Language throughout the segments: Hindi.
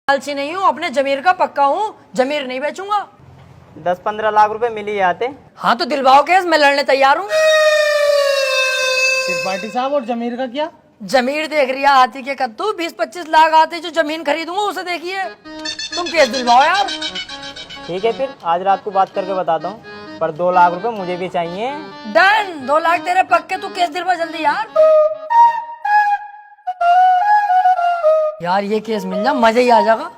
लालची नहीं हूँ, अपने जमीर का पक्का हूँ, जमीर नहीं बेचूंगा। 10-15 लाख रुपए मिल ही आते। हाँ तो दिलवाओ केस, मैं लड़ने तैयार हूँ। त्रिपाठी साहब और जमीर का क्या? जमीर देख रही है हाथी के कद्दू, 20-25 लाख आते जो जमीन खरीदूंगा उसे देखिए। तुम केस दिलवाओ यार। ठीक है फिर आज रात को बात करके बताता हूँ, पर 2 लाख रुपए मुझे भी चाहिए। डन, 2 लाख तेरे पक्के, तू केस दिलवा जल्दी यार। यार ये केस मिल जा, मजा ही आ जाएगा।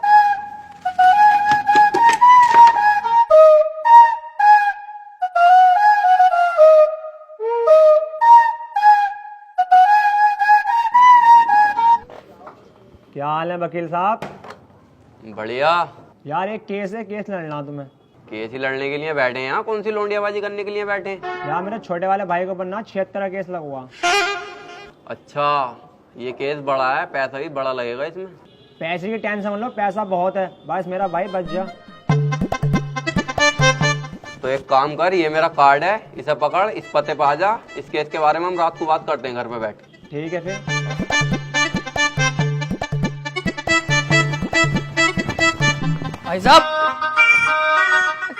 क्या हाल है वकील साहब? बढ़िया। यार एक केस है, केस लड़ना तुम्हें। केस ही लड़ने के लिए बैठे हैं यहाँ? कौन सी लोंडियाबाजी करने के लिए बैठे हैं? यार मेरे छोटे वाले भाई को बनना 76 का केस लगा। अच्छा, ये केस बड़ा है, पैसा भी बड़ा लगेगा इसमें। पैसे की टेंशन मत लो, पैसा बहुत है, बस मेरा भाई बच जा। तो एक काम कर, ये मेरा कार्ड है, इसे पकड़, इस पते पे आ जा। इस केस के बारे में हम रात को बात करते हैं घर पे बैठ के। ठीक है फिर। भाई साहब,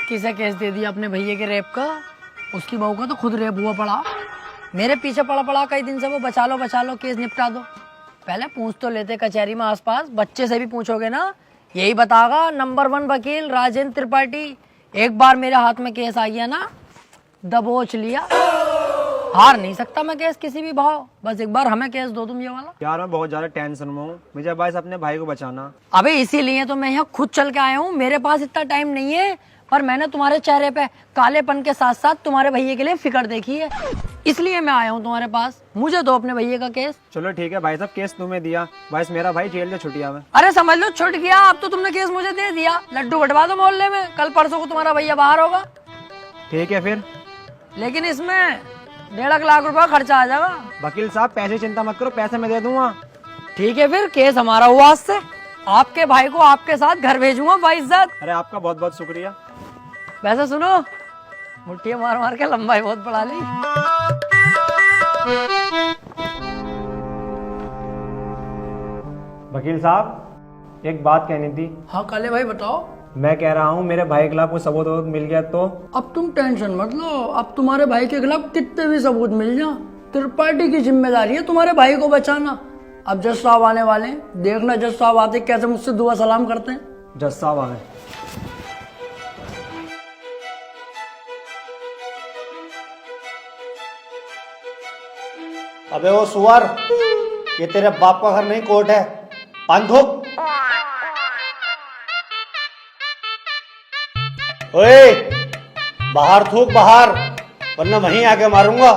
किसे केस दे दिया अपने भैया के रेप का? उसकी बहू का तो खुद रेप हुआ पड़ा, मेरे पीछे पड़ा पड़ा कई दिन से वो। बचा लो केस निपटा दो। पहले पूछ तो लेते कचहरी में आसपास, बच्चे से भी पूछोगे ना यही बतागा नंबर 1 वकील राजेंद्र त्रिपाठी। एक बार मेरे हाथ में केस आ गया ना, दबोच लिया। हार नहीं सकता मैं केस किसी भी भाव, बस एक बार हमें केस दो तुम ये वाला। यार मैं बहुत ज्यादा टेंशन में हूँ, मुझे बस अपने भाई को बचाना। अबे इसीलिए तो मैं यहाँ खुद चल के आया हूँ, मेरे पास इतना टाइम नहीं है, पर मैंने तुम्हारे चेहरे पे कालेपन के साथ साथ तुम्हारे भैया के लिए फिक्र देखी है, इसलिए मैं आया हूँ तुम्हारे पास। मुझे दो अपने भैया का केस। चलो ठीक है भाई साहब, केस तुम्हें दिया, बस मेरा भाई जेल से छुट्टिया में। अरे समझ लो छुट गया, अब तो तुमने केस मुझे दे दिया। लड्डू बंटवा दो मोहल्ले में, कल परसों को तुम्हारा भैया बाहर होगा। ठीक है फिर। लेकिन इसमें 1.5 लाख रुपया खर्चा आ जाएगा। वकील साहब पैसे चिंता मत करो, पैसे मैं दे दूंगा। ठीक है फिर, केस हमारा हुआ आज से। आपके भाई को आपके साथ घर भेजूंगा बाइज्जत। अरे आपका बहुत बहुत शुक्रिया। वैसे सुनो, मुट्ठी मार मार के लंबाई बहुत बढ़ा ली। वकील साहब एक बात कहनी थी। हाँ काले भाई बताओ। मैं कह रहा हूँ मेरे भाई के खिलाफ कोई सबूत मिल गया तो? अब तुम टेंशन मत लो, अब तुम्हारे भाई के खिलाफ कितने भी सबूत मिल जाए, त्रिपाठी की जिम्मेदारी है तुम्हारे भाई को बचाना। अब जज साहब आने वाले हैं, देखना जज साहब आते कैसे मुझसे दुआ सलाम करते हैं। जज साहब आ गए। अबे वो सुअर, ये तेरे बाप का घर नहीं कोर्ट है। पान थूक। ओए बाहर थूक बाहर, वरना वहीं आके मारूंगा।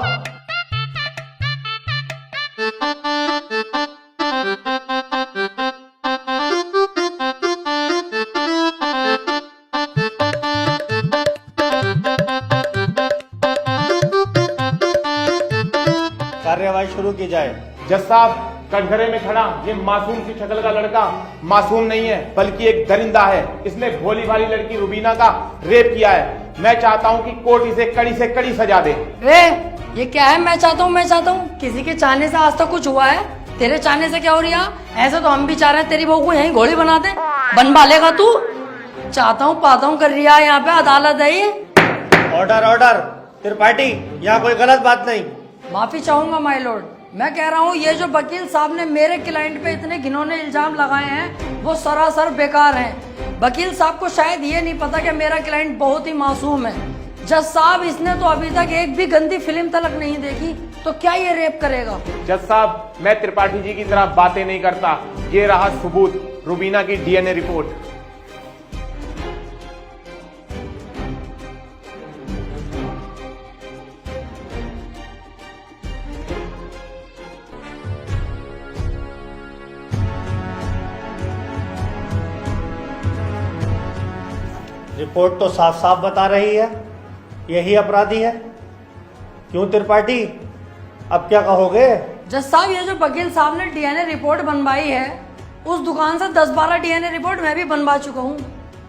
कार्यवाही शुरू की जाए। जज साहब, कटघरे में खड़ा ये मासूम सी शक्ल का लड़का मासूम नहीं है, बल्कि एक दरिंदा है। इसने भोली भाली लड़की रुबीना का रेप किया है। मैं चाहता हूँ कि कोर्ट इसे कड़ी से कड़ी सजा दे। ये क्या है? मैं चाहता हूँ, किसी के चाहने से आज तक कुछ हुआ है? तेरे चाहने से क्या हो रहा? ऐसे तो हम भी चाह रहे हैं तेरी बहू को यहीं घोड़ी बना दे। बनवा लेगा तू? चाहता हूँ पाता हूँ कर रहा है, यहाँ पे अदालत है ये। Order order. त्रिपाठी, यहाँ कोई गलत बात नहीं। माफी चाहूंगा माय लॉर्ड। मैं कह रहा हूँ ये जो वकील साहब ने मेरे क्लाइंट पे इतने घिनौने इल्जाम लगाए हैं वो सरासर बेकार हैं। वकील साहब को शायद ये नहीं पता कि मेरा क्लाइंट बहुत ही मासूम है। जज साहब, इसने तो अभी तक एक भी गंदी फिल्म तलक नहीं देखी, तो क्या ये रेप करेगा? जज साहब, मैं त्रिपाठी जी की तरह बातें नहीं करता। ये रहा सबूत, रुबीना की डीएनए रिपोर्ट। रिपोर्ट तो साफ साफ बता रही है यही अपराधी है। क्यों त्रिपाठी, अब क्या कहोगे? जज साहब, ये जो वकील साहब ने डीएनए रिपोर्ट बनवाई है, उस दुकान से 10-12 डीएनए रिपोर्ट मैं भी बनवा चुका हूँ।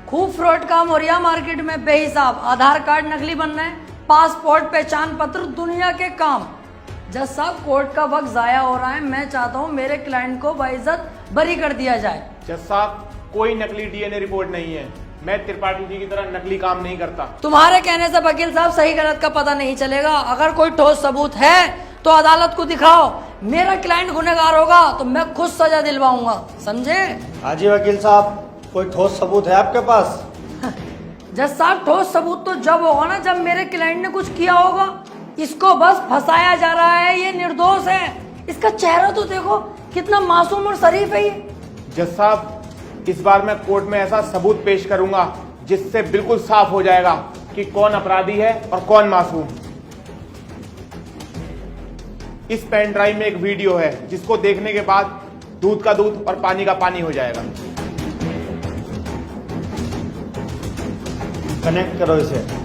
खूब फ्रॉड काम हो रहा मार्केट में बेहिसाब। आधार कार्ड नकली बन रहे हैं, पासपोर्ट पहचान पत्र दुनिया के काम। जज साहब, कोर्ट का वक्त जाया हो रहा है। मैं चाहता हूँ मेरे क्लाइंट को बाइज्जत बरी कर दिया जाए। जज साहब, कोई नकली डीएनए रिपोर्ट नहीं है। मैं त्रिपाठी जी की तरह नकली काम नहीं करता। तुम्हारे कहने से वकील साहब सही गलत का पता नहीं चलेगा। अगर कोई ठोस सबूत है तो अदालत को दिखाओ। मेरा क्लाइंट गुनहगार होगा तो मैं खुद सजा दिलवाऊंगा, समझे? हाँ जी वकील साहब, कोई ठोस सबूत है आपके पास? जज साहब, ठोस सबूत तो जब होगा ना जब मेरे क्लाइंट ने कुछ किया होगा। इसको बस फंसाया जा रहा है, ये निर्दोष है। इसका चेहरा तो देखो, कितना मासूम और शरीफ है ये। जज साहब, इस बार मैं कोर्ट में ऐसा सबूत पेश करूंगा जिससे बिल्कुल साफ हो जाएगा कि कौन अपराधी है और कौन मासूम। इस पेन ड्राइव में एक वीडियो है जिसको देखने के बाद दूध का दूध और पानी का पानी हो जाएगा। कनेक्ट करो इसे।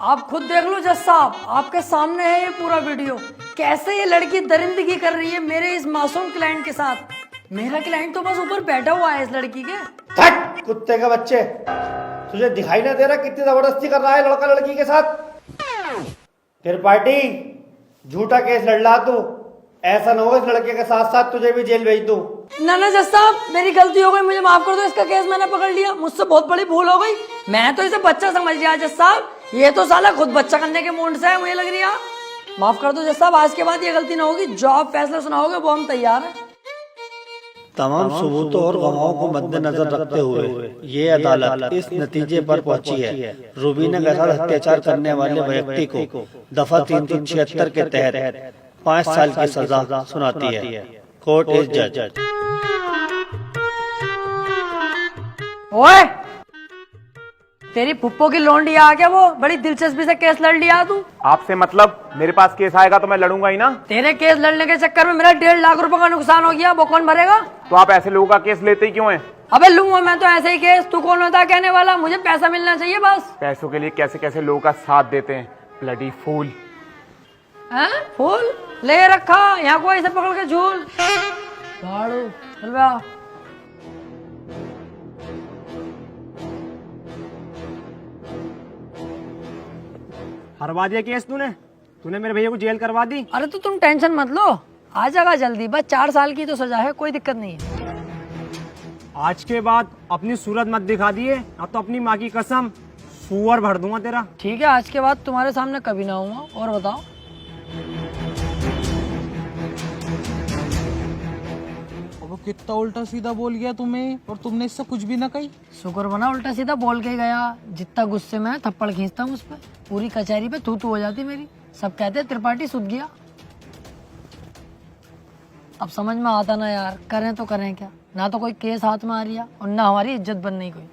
आप खुद देख लो जज साहब, आपके सामने है ये पूरा वीडियो। कैसे ये लड़की दरिंदगी कर रही है मेरे इस मासूम क्लाइंट के साथ। मेरा क्लाइंट तो बस ऊपर बैठा हुआ है इस लड़की के। हट कुत्ते के बच्चे, तुझे दिखाई ना दे रहा कितनी जबरदस्ती कर रहा है लड़का लड़की के साथ? त्रिपाठी, झूठा केस लड़ रहा तू। ऐसा ना हो इस लड़के के साथ साथ तुझे भी जेल भेज दूं। ना ना जज साहब, मेरी गलती हो गई, मुझे माफ कर दो। इसका केस मैंने पकड़ लिया, मुझसे बहुत बड़ी भूल हो गई। मैं तो इसे बच्चा समझ लिया जज साहब, ये तो साला खुद बच्चा करने के मूड से है, मुझे लग रही है। माफ कर दो जज साहब, आज के बाद ये गलती ना होगी। जो आप फैसला सुनाओगे वो हम तैयार हैं। तमाम सबूतों और गवाहों को मद्देनजर रखते हुए ये अदालत इस नतीजे पर पहुंची है, रूबीना के साथ अत्याचार करने वाले व्यक्ति को दफा 376 के तहत 5 साल की सजा सुनाती है। कोर्ट इज जज। ओए, तेरी फुप्पो की लौंडी आ गया, वो बड़ी दिलचस्पी से केस लड़ लिया तू। आपसे मतलब? मेरे पास केस आएगा तो मैं लड़ूंगा ही ना। तेरे केस लड़ने के चक्कर में मेरा 1.5 लाख रुपए का नुकसान हो गया, वो कौन भरेगा? तो आप ऐसे लोगों का केस लेते ही क्यों हैं? अबे लूंगा मैं तो ऐसे ही केस, तू कौन होता है कहने वाला? मुझे पैसा मिलना चाहिए बस। पैसों के लिए कैसे कैसे लोगों का साथ देते हैं, ब्लडी फूल। हैं? फूल ले रखा यहाँ को, ऐसे पकड़ के झूल भाड़ू। चल बे आ। हरवा दिया केस तूने मेरे भैया को जेल करवा दी। अरे तो तुम टेंशन मत लो, आ जाएगा जल्दी। बस 4 साल की तो सजा है, कोई दिक्कत नहीं है। आज के बाद अपनी सूरत मत दिखा दिए, अब तो अपनी माँ की कसम सुअर भर दूंगा तेरा। ठीक है, आज के बाद तुम्हारे सामने कभी ना आऊंगा। और बताओ? वो कितना उल्टा सीधा बोल गया तुम्हें, और तुमने इससे कुछ भी ना कही। शुक्र बना उल्टा सीधा बोल के गया। जितना गुस्से में थप्पड़ खींचता हूँ उस पर, पूरी कचहरी पे थू हो जाती मेरी। सब कहते त्रिपाठी सुध गया। अब समझ में आता ना यार, करें तो करें क्या। ना तो कोई केस हाथ में आ रही है और ना हमारी इज्जत बन नहीं कोई।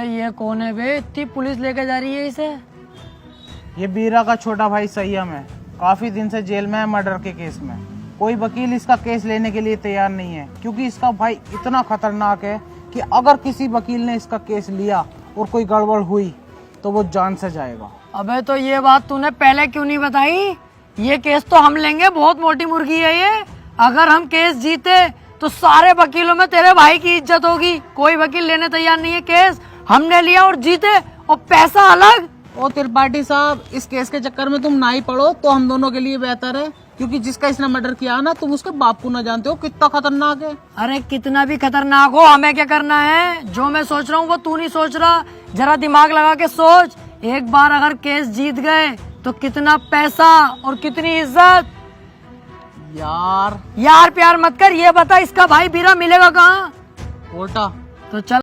ये कौन है बे? इतनी पुलिस लेके जा रही है इसे। ये बीरा का छोटा भाई संयम है, काफी दिन से जेल में है मर्डर के केस में। कोई वकील इसका केस लेने के लिए तैयार नहीं है, क्योंकि इसका भाई इतना खतरनाक है कि अगर किसी वकील ने इसका केस लिया और कोई गड़बड़ हुई तो वो जान से जाएगा। अबे तो ये बात तूने पहले क्यों नहीं बताई? ये केस तो हम लेंगे, बहुत मोटी मुर्गी है ये। अगर हम केस जीते तो सारे वकीलों में तेरे भाई की इज्जत होगी। कोई वकील लेने तैयार नहीं है केस, हमने लिया और जीते, और पैसा अलग। ओ त्रिपाठी साहब, इस केस के चक्कर में तुम ना ही पड़ो तो हम दोनों के लिए बेहतर है, क्योंकि जिसका इसने मर्डर किया ना, तुम उसके बाप को ना जानते हो कितना खतरनाक है। अरे कितना भी खतरनाक हो, हमें क्या करना है? जो मैं सोच रहा हूँ वो तू नहीं सोच रहा। जरा दिमाग लगा के सोच। एक बार अगर केस जीत गए तो कितना पैसा और कितनी इज्जत। यार यार प्यार मत कर, ये बता इसका भाई बीरा मिलेगा कहाँ? कोटा। तो चल